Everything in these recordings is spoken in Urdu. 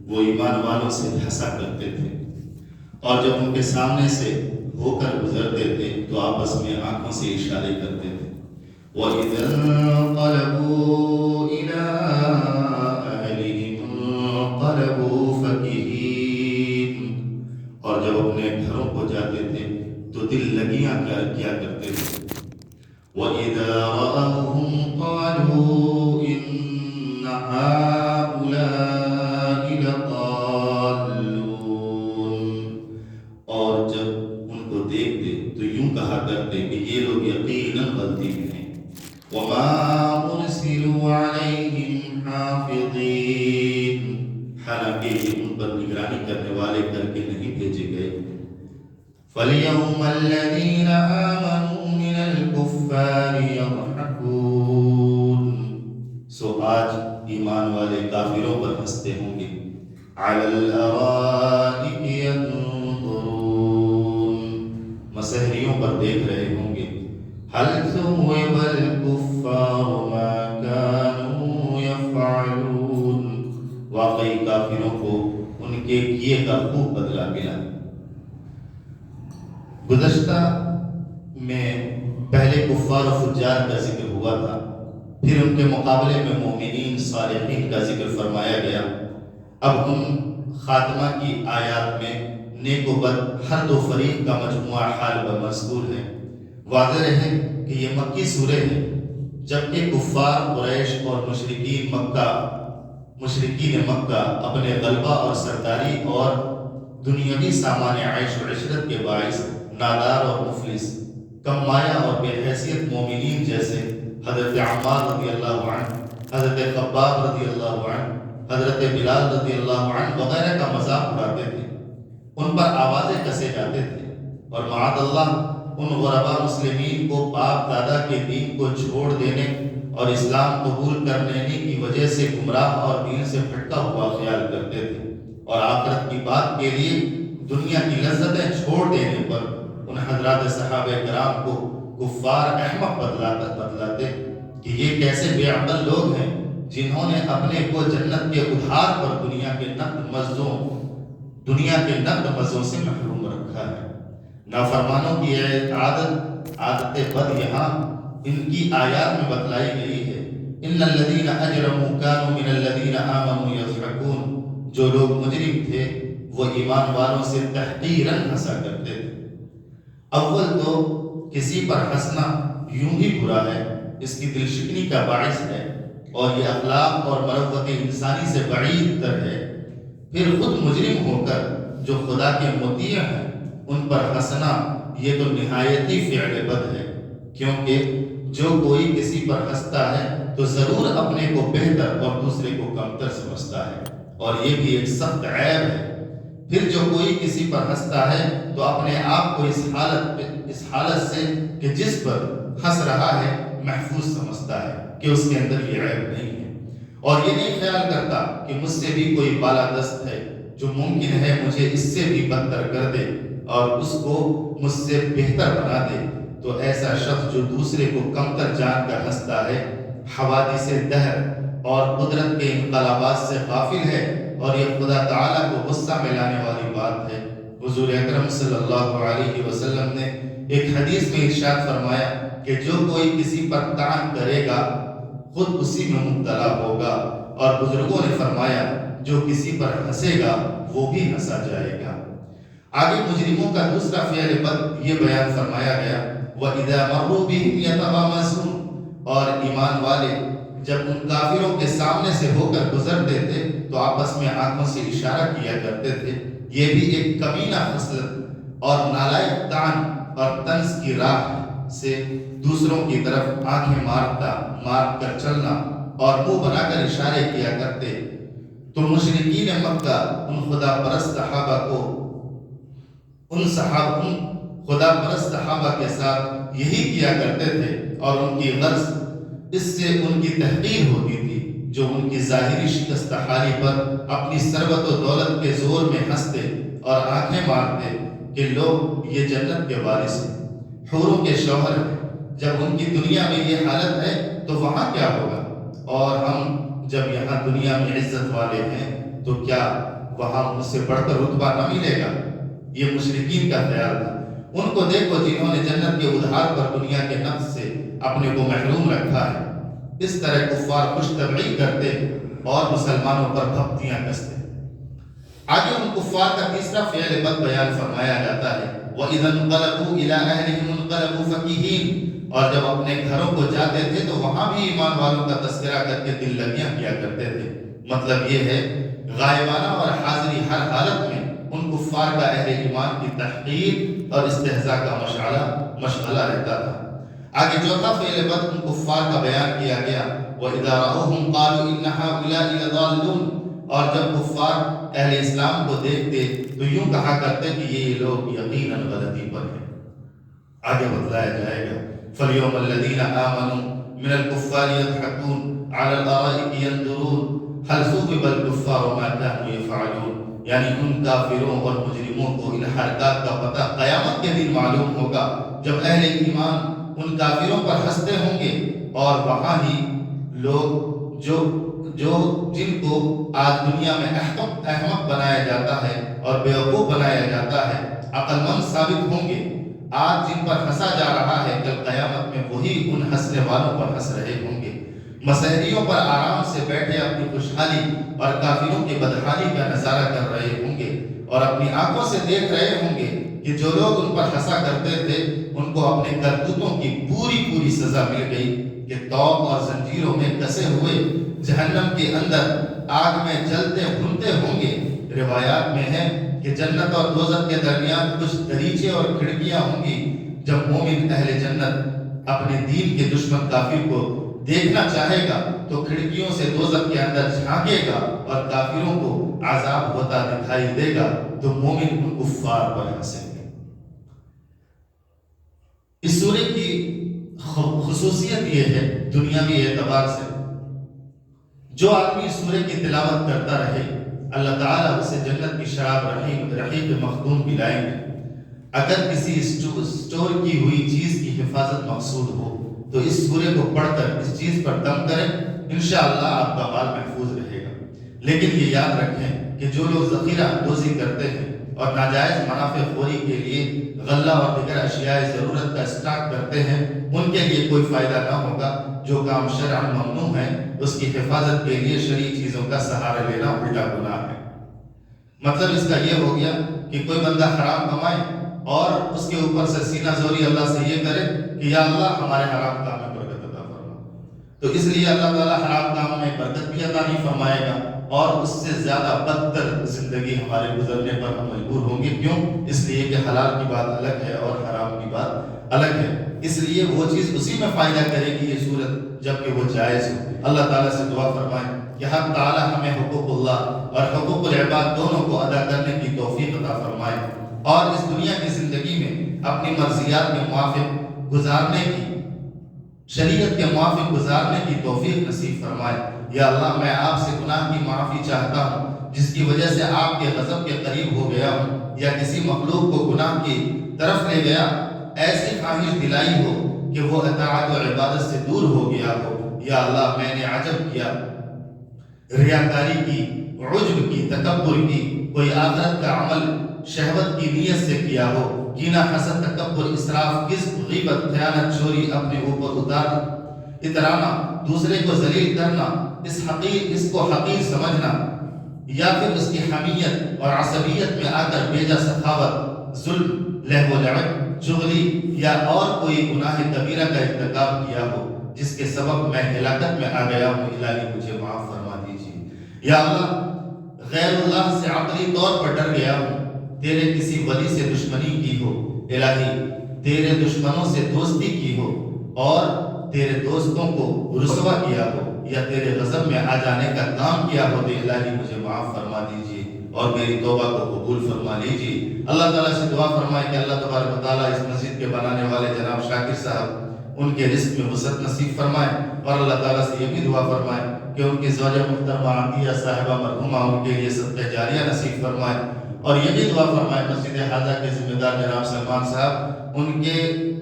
وہ ایمان والوں سے ہنسا کرتے تھے، اور جب ان کے سامنے سے ہو کر گزرتے تھے تو آپس میں آنکھوں سے اشارے کرتے تھے۔ وَإِذَا انقلبوا إِلَىٰ أَهْلِهِمْ انقلبوا فَكِهِينَ، اور جب اپنے گھروں کو جاتے تھے تو دل لگیاں کیا کرتے تھے۔ وَإِذَا رَأَوْهُمْ قَالُوا إِنَّ هَٰؤُلَاءِ لَضَالُّونَ، اور جب ان کو دیکھتے تو یوں کہا کرتے کہ یہ لوگ یقیناً غلطی میں ہیں۔ وَمَا أُرْسِلُوا عَلَيْهِمْ حَافِظِينَ، حالانکہ یہ ان پر نگرانی کرنے والے کر کے نہیں بھیجے گئے۔ فَالْيَوْمَ الَّذِينَ آمَنُوا مِنَ الْكُفَّارِ يَضْحَكُونَ، سو آج ایمان والے کافروں پر ہنستے ہوں گے۔ عَلَى الْأَرَائِكِ يَنظُرُونَ، مسحریوں پر دیکھ رہے ہوں گے۔ هَلْ ثُوِّبَ الْكُفَّارُ مَا كَانُوا يَفْعَلُونَ، واقعی کافروں کو ان کے کیے کا خوب بدلہ ملا۔ گزشتہ میں پہلے کفار و فجار کا ذکر ہوا تھا، پھر ان کے مقابلے میں مومنین صالحین کا ذکر فرمایا گیا۔ اب ان خاتمہ کی آیات میں نیک و بد ہر دو فریق کا مجموعہ حال مذکور ہے۔ واضح ہے کہ یہ مکی سورہ ہے، جبکہ کفار قریش اور مشرکین مکہ اپنے غلبہ اور سرداری اور دنیاوی سامان عیش و عشرت کے باعث نادار اور مفلس، کم مایہ اور بے حیثیت مومنین جیسے حضرت عمار رضی اللہ عنہ، حضرت خباب رضی اللہ عنہ، حضرت بلال رضی اللہ عنہ وغیرہ کا مذاق اڑاتے تھے، ان پر آوازیں کسے جاتے تھے، اور معاذ اللہ ان غربا مسلمین کو باپ دادا کے دین کو چھوڑ دینے اور اسلام قبول کر لینے کی وجہ سے گمراہ اور دین سے بھٹکا ہوا خیال کرتے تھے، اور آخرت کی بات کے لیے دنیا کی لذتیں چھوڑ دینے پر ان حضرات صحابہ کرام کو کفار احمق بتلاتے کہ یہ کیسے بے عقل لوگ ہیں جنہوں نے اپنے کو جنت کے ادھار پر دنیا کے نقد مزوں سے محروم رکھا ہے۔ نافرمانوں کی عادت بد یہاں ان کی آیات میں بتلائی گئی ہے۔ ان الذین اجرموا کانوا من الذین آمنوا یضحکون، جو لوگ مجرم تھے وہ ایمان والوں سے تحقیراً ہنسا کرتے تھے۔ اول تو کسی پر ہنسنا یوں ہی برا ہے، اس کی دل شکنی کا باعث ہے، اور یہ اخلاق اور مروت انسانی سے بعید تر ہے۔ پھر خود مجرم ہو کر جو خدا کے مطیع ہیں ان پر ہنسنا یہ تو نہایتی فعل بد ہے، کیونکہ جو کوئی کسی پر ہنستا ہے تو ضرور اپنے کو بہتر اور دوسرے کو کمتر سمجھتا ہے، اور یہ بھی ایک سخت عیب ہے۔ پھر جو کوئی کسی پر ہنستا ہے تو اپنے آپ کو اس حالت سے کہ جس پر ہنس رہا ہے محفوظ سمجھتا ہے کہ اس کے اندر یہ عیب نہیں ہے، اور یہ نہیں خیال کرتا کہ مجھ سے بھی کوئی بالادست ہے جو ممکن ہے مجھے اس سے بھی بدتر کر دے اور اس کو مجھ سے بہتر بنا دے۔ تو ایسا شخص جو دوسرے کو کمتر جان کر ہنستا ہے حوادث دہر اور قدرت کے انقلابات سے غافل ہے، اور یہ خدا تعالیٰ کو غصہ میں لانے والی بات ہے۔ حضور اکرم صلی اللہ علیہ وسلم نے ایک حدیث میں ارشاد فرمایا کہ جو کوئی کسی پر طعن کرے گا خود اسی میں مبتلا ہوگا، اور بزرگوں نے فرمایا جو کسی پر ہنسے گا وہ بھی ہنسا جائے گا۔ آگے مجرموں کا دوسرا فعل بد یہ بیان فرمایا گیا، وَإِذَا مَرُّوا بِهِمْ يَتَغَامَزُونَ، اور ایمان والے جب ان کافروں کے سامنے سے ہو کر گزرتے تھے تو آپس میں آنکھوں سے اشارہ کیا کرتے تھے۔ یہ بھی ایک کمینہ خصلت اور نالائق طعن اور طنز کی راہ سے دوسروں کی طرف آنکھیں مار کر چلنا اور منہ بنا کر اشارے کیا کرتے۔ تو مشرکین مکہ ان خدا پرست صحابہ کے ساتھ یہی کیا کرتے تھے، اور ان کی غرض اس سے ان کی تحقیر ہوتی تھی، جو ان کی ظاہری شکست حالی پر اپنی ثروت و دولت کے زور میں ہنستے اور آنکھیں مارتے کہ لوگ یہ جنت کے وارث ہیں، حوروں کے شوہر ہیں۔ جب ان کی دنیا میں یہ حالت ہے تو وہاں کیا ہوگا، اور ہم جب یہاں دنیا میں عزت والے ہیں تو کیا وہاں مجھ سے بڑھ کر رتبہ نہ ملے گا، یہ مشرکین کا خیال تھا۔ ان کو دیکھو جنہوں نے جنت کے ادھار پر دنیا کے نفس سے اپنے کو محروم رکھا ہے۔ اس طرح کفار خوش طبعی کرتے اور مسلمانوں پر بھپتیاں کستے۔ آگے ان کفار کا تیسرا فعل بد بیان فرمایا جاتا ہے، وَإِذَا انقلبوا إِلَىٰ أَهْلِهِمُ انقلبوا فَكِهِينَ، اور جب اپنے گھروں کو جاتے تھے تو وہاں بھی ایمان والوں کا تذکرہ کر کے دل لگیاں کیا کرتے تھے۔ مطلب یہ ہے غائبانہ اور حاضری ہر حالت میں ان کفار کا اہل ایمان کی تحقیر اور استہزاء کا مشغلہ رہتا تھا۔ آگے چوتھا فعل بد ان کفار کا بیان کیا گیا، وَإِذَا رَأَوْهُمْ قَالُوا إِنَّ هَٰؤُلَاءِ لَضَالُّونَ، اور جب کفار اہل اسلام کو دیکھتے تو یوں کہا کرتے کہ یہ لوگ یقیناً غلطی پر ہیں۔ آگے بتلایا جائے گا، فَالْيَوْمَ الَّذِينَ آمَنُوا مِنَ الْكُفَّارِ يَضْحَكُونَ عَلَى الْأَرَائِكِ يَنظُرُونَ هَلْ ثُوِّبَ الْكُفَّارُ مَا كَانُوا يَفْعَلُونَ، یعنی ان کافروں اور مجرموں کو ان حرکات کا پتہ قیامت کے دن معلوم ہوگا جب اہل ایمان ان کافروں پر ہنستے ہوں گے، اور وہاں ہی لوگ جن کو آج دنیا میں احمق بنایا جاتا ہے اور بیوقوف بنایا جاتا ہے عقل مند ثابت ہوں گے، آج جن پر ہنسا جا رہا ہے کل قیامت میں وہی ان ہنسنے والوں پر ہنس رہے ہوں گے۔ مسحریوں پر آرام سے بیٹھے اپنی خوشحالی اور کافروں کی بدحالی کا نظارہ کر رہے ہوں گے، اور اپنی آنکھوں سے دیکھ رہے ہوں گے کہ جو لوگ ان پر ہنسا کرتے تھے ان کو اپنے کرتوتوں کی پوری سزا مل گئی کہ طوق اور زنجیروں میں کسے ہوئے جہنم کے اندر آگ میں جلتے بھنتے ہوں گے۔ روایات میں ہے کہ جنت اور دوزخ کے درمیان کچھ دریچے اور کھڑکیاں ہوں گی۔ جب مومن اہل جنت اپنے دین کے دشمن کافر کو دیکھنا چاہے گا تو کھڑکیوں سے دوزخ کے اندر جھانکے گا اور کافروں کو عذاب ہوتا دکھائی دے گا تو مومن ان کفار پر ہنسیں گے۔ اس سورے کی خصوصیت یہ ہے دنیاوی اعتبار سے، جو آدمی اس سورے کی تلاوت کرتا رہے اللہ تعالیٰ اسے جنت کی شراب رحیق مختوم پلائیں گے۔ اگر کسی اسٹور کی ہوئی چیز کی حفاظت مقصود ہو تو اس سورے کو پڑھ کر اس چیز پر دم کریں، انشاءاللہ آپ کا مال محفوظ رہے گا۔ لیکن یہ یاد رکھیں کہ جو لوگ ذخیرہ اندوزی کرتے ہیں اور ناجائز منافع خوری کے لیے غلہ اور دیگر اشیاء ضرورت کا اسٹاک کرتے ہیں ان کے لیے کوئی فائدہ نہ ہوگا۔ جو کام شرعاً ممنوع ہے اس کی حفاظت کے لیے شرعی چیزوں کا سہارا لینا الٹا گناہ ہے۔ مطلب اس کا یہ ہو گیا کہ کوئی بندہ حرام کمائے اور اس کے اوپر سے سینہ زوری اللہ سے یہ کرے کہ یا اللہ ہمارے حرام کام میں برکت عطا فرما، تو اس لیے اللہ تعالیٰ حرام کام میں برکت بھی عطا نہیں فرمائے گا اور اس سے زیادہ بدتر زندگی ہمارے گزرنے پر ہم مجبور ہوں گے۔ کیوں؟ اس لیے کہ حلال کی بات الگ ہے اور حرام کی بات الگ ہے، اس لیے وہ چیز اسی میں فائدہ کرے گی یہ صورت جبکہ وہ جائز ہو۔ اللہ تعالیٰ سے دعا فرمائیں کہ حق تعالیٰ ہمیں حقوق اللہ اور حقوق العباد دونوں کو ادا کرنے کی توفیق عطا فرمائے اور اس دنیا کی زندگی میں اپنی مرضیات کے موافق گزارنے کی، شریعت کے موافق گزارنے کی توفیق نصیب فرمائے۔ یا اللہ میں آپ سے گناہ کی معافی چاہتا ہوں جس کی وجہ سے آپ کے غضب کے قریب ہو گیا ہوں یا کسی مخلوق کو گناہ کی طرف لے گیا، ایسی خواہش دلائی ہو کہ وہ اطاعت و عبادت سے دور ہو گیا ہو۔ یا اللہ میں نے عجب کیا، ریاکاری کی، عجب کی، تکبر کی، کوئی آخرت کا عمل شہوت کی نیت سے کیا ہو، کینہ، حسد، تکبر، اسراف، کذب، غیبت، خیانت، چوری، اپنے اوپر اترانا، دوسرے کو ذلیل کرنا، اس کو حقیر سمجھنا، یا پھر اس کی حمیت اور عصبیت میں آ کر بیجا سخاوت، ظلم، لہو و لعب، چغلی یا اور کوئی گناہ کبیرہ کا ارتکاب کیا ہو جس کے سبب میں ہلاکت میں آ گیا ہوں، الہی مجھے معاف فرما دیجیے۔ یا اللہ غیر اللہ سے عقلی طور پر ڈر گیا ہوں، تیرے کسی ولی سے دشمنی کی ہو، الہی تیرے دشمنوں سے دوستی کی ہو اور تیرے دوستوں کو رسوا کیا ہو یا تیرے غضب میں آ جانے کا کام کیا ہو تو الہی مجھے معاف فرما دیجیے اور میری توبہ کو قبول فرما لیجیے۔ اللہ تعالیٰ سے دعا فرمائے کہ اللہ تبارک و تعالیٰ اس مسجد کے بنانے والے جناب شاکر صاحب ان کے رزق میں وسعت نصیب فرمائے اور اللہ تعالیٰ سے یہ بھی دعا فرمائے کہ ان کی زوجہ محترمہ عطیہ صاحبہ مرحومہ ان کے لیے صدقہ جاریہ نصیب فرمائے اور یہ بھی دعا فرمائے مسجد حاضہ کے ذمہ دار جناب سلمان صاحب، ان کے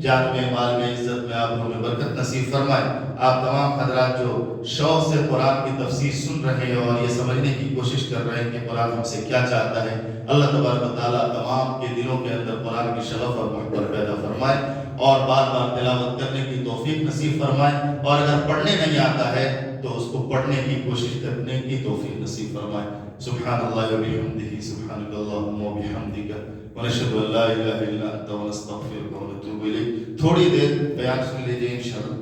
جان میں، مال میں، عزت میں آپ میں برکت نصیب فرمائے۔ آپ تمام حضرات جو شوق سے قرآن کی تفسیر سن رہے ہیں اور یہ سمجھنے کی کوشش کر رہے ہیں کہ قرآن ہم سے کیا چاہتا ہے، اللہ تبارک و تعالیٰ تمام کے دلوں کے اندر قرآن کی شغف اور محبت پیدا فرمائے اور بار بار تلاوت کرنے کی توفیق نصیب فرمائے، اور اگر پڑھنے نہیں آتا ہے تو اس کو پڑھنے کی کوشش کرنے کی توفیق نصیب فرمائے۔ سبحان اللہ و بحمدہ، سبحانک اللہم و بحمدک، ونشہد ان لا الہ الا انت ونستغفرک ونتوب الیک۔ تھوڑی دیر بیان سن لیجئے انشاءاللہ۔